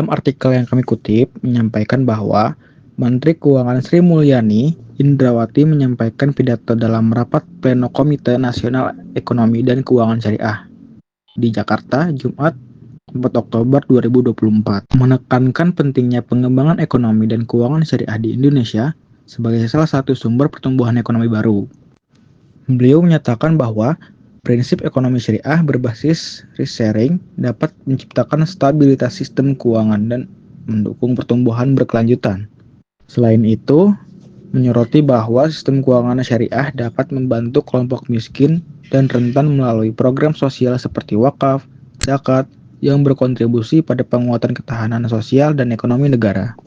Dalam artikel yang kami kutip, menyampaikan bahwa Menteri Keuangan Sri Mulyani Indrawati menyampaikan pidato dalam rapat Pleno Komite Nasional Ekonomi dan Keuangan Syariah di Jakarta, Jumat 4 Oktober 2024, menekankan pentingnya pengembangan ekonomi dan keuangan syariah di Indonesia sebagai salah satu sumber pertumbuhan ekonomi baru. Beliau menyatakan bahwa prinsip ekonomi syariah berbasis risk sharing dapat menciptakan stabilitas sistem keuangan dan mendukung pertumbuhan berkelanjutan. Selain itu, menyoroti bahwa sistem keuangan syariah dapat membantu kelompok miskin dan rentan melalui program sosial seperti wakaf, zakat, yang berkontribusi pada penguatan ketahanan sosial dan ekonomi negara.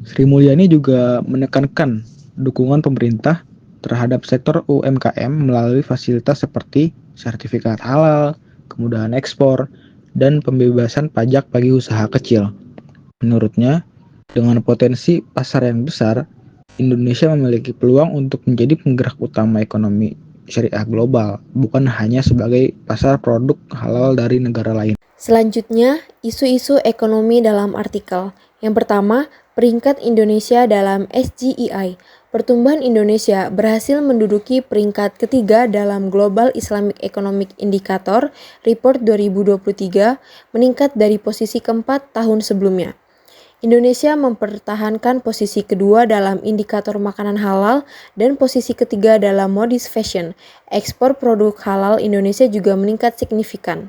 Sri Mulyani juga menekankan dukungan pemerintah terhadap sektor UMKM melalui fasilitas seperti sertifikat halal, kemudahan ekspor, dan pembebasan pajak bagi usaha kecil. Menurutnya, dengan potensi pasar yang besar, Indonesia memiliki peluang untuk menjadi penggerak utama ekonomi syariah global, bukan hanya sebagai pasar produk halal dari negara lain. Selanjutnya, isu-isu ekonomi dalam artikel. Yang pertama, peringkat Indonesia dalam SGEI. Pertumbuhan Indonesia berhasil menduduki peringkat ketiga dalam Global Islamic Economic Indicator Report 2023, meningkat dari posisi keempat tahun sebelumnya. Indonesia mempertahankan posisi kedua dalam indikator makanan halal dan posisi ketiga dalam modis fashion. Ekspor produk halal Indonesia juga meningkat signifikan.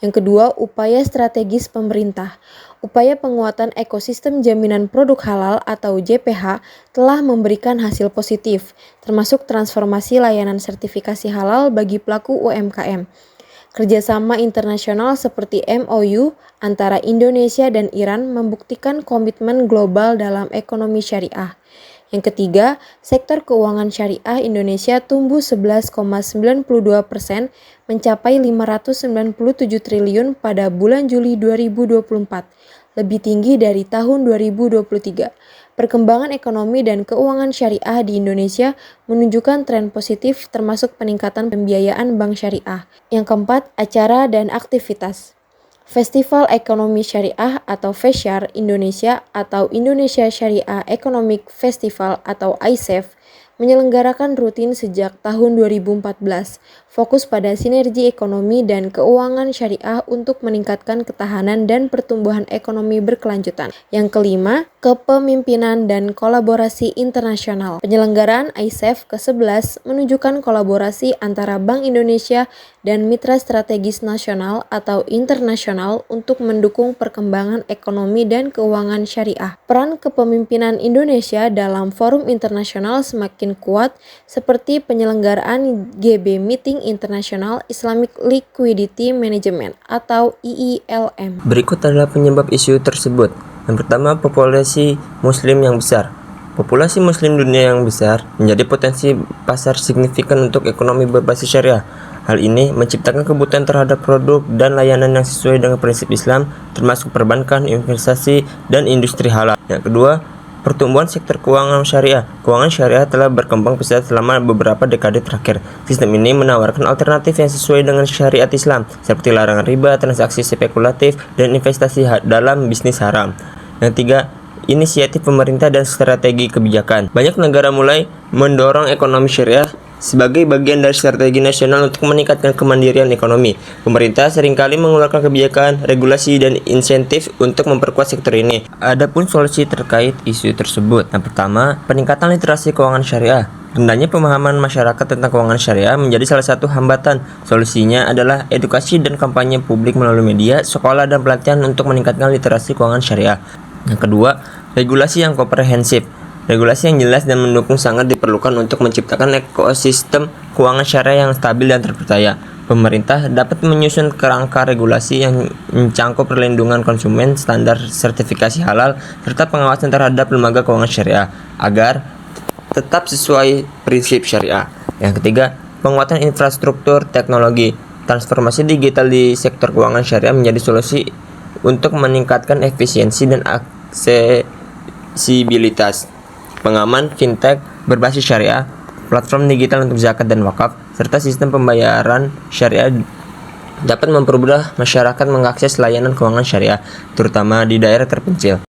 Yang kedua, upaya strategis pemerintah. Upaya penguatan ekosistem jaminan produk halal atau JPH telah memberikan hasil positif, termasuk transformasi layanan sertifikasi halal bagi pelaku UMKM. Kerjasama internasional seperti MOU antara Indonesia dan Iran membuktikan komitmen global dalam ekonomi syariah. Yang ketiga, sektor keuangan syariah Indonesia tumbuh 11,92% mencapai 597 triliun pada bulan Juli 2024, lebih tinggi dari tahun 2023. Perkembangan ekonomi dan keuangan syariah di Indonesia menunjukkan tren positif termasuk peningkatan pembiayaan bank syariah. Yang keempat, acara dan aktivitas. Festival Ekonomi Syariah atau FESYAR Indonesia atau Indonesia Syariah Economic Festival atau ISEF menyelenggarakan rutin sejak tahun 2014, fokus pada sinergi ekonomi dan keuangan syariah untuk meningkatkan ketahanan dan pertumbuhan ekonomi berkelanjutan. Yang kelima, kepemimpinan dan kolaborasi internasional. Penyelenggaraan ISEF ke-11 menunjukkan kolaborasi antara Bank Indonesia dan mitra strategis nasional atau internasional untuk mendukung perkembangan ekonomi dan keuangan syariah. Peran kepemimpinan Indonesia dalam forum internasional semakin kuat seperti penyelenggaraan GB Meeting International Islamic Liquidity Management atau IILM. Berikut adalah penyebab isu tersebut. Yang pertama, populasi muslim yang besar. Populasi muslim dunia yang besar menjadi potensi pasar signifikan untuk ekonomi berbasis syariah. Hal ini menciptakan kebutuhan terhadap produk dan layanan yang sesuai dengan prinsip Islam, termasuk perbankan, investasi, dan industri halal. Yang kedua, pertumbuhan sektor keuangan syariah. Keuangan syariah telah berkembang pesat selama beberapa dekade terakhir. Sistem ini menawarkan alternatif yang sesuai dengan syariat Islam, seperti larangan riba, transaksi spekulatif, dan investasi dalam bisnis haram. Yang tiga, inisiatif pemerintah dan strategi kebijakan. Banyak negara mulai mendorong ekonomi syariah sebagai bagian dari strategi nasional untuk meningkatkan kemandirian ekonomi. Pemerintah seringkali mengeluarkan kebijakan, regulasi, dan insentif untuk memperkuat sektor ini. Adapun solusi terkait isu tersebut. Yang pertama, peningkatan literasi keuangan syariah. Rendahnya pemahaman masyarakat tentang keuangan syariah menjadi salah satu hambatan. Solusinya adalah edukasi dan kampanye publik melalui media, sekolah, dan pelatihan untuk meningkatkan literasi keuangan syariah. Yang kedua, regulasi yang komprehensif. Regulasi yang jelas dan mendukung sangat diperlukan untuk menciptakan ekosistem keuangan syariah yang stabil dan terpercaya. Pemerintah dapat menyusun kerangka regulasi yang mencangkup perlindungan konsumen, standar sertifikasi halal, serta pengawasan terhadap lembaga keuangan syariah agar tetap sesuai prinsip syariah. Yang ketiga, penguatan infrastruktur teknologi. Transformasi digital di sektor keuangan syariah menjadi solusi untuk meningkatkan efisiensi dan aksesibilitas. Pengaman fintech berbasis syariah, platform digital untuk zakat dan wakaf, serta sistem pembayaran syariah dapat mempermudah masyarakat mengakses layanan keuangan syariah, terutama di daerah terpencil.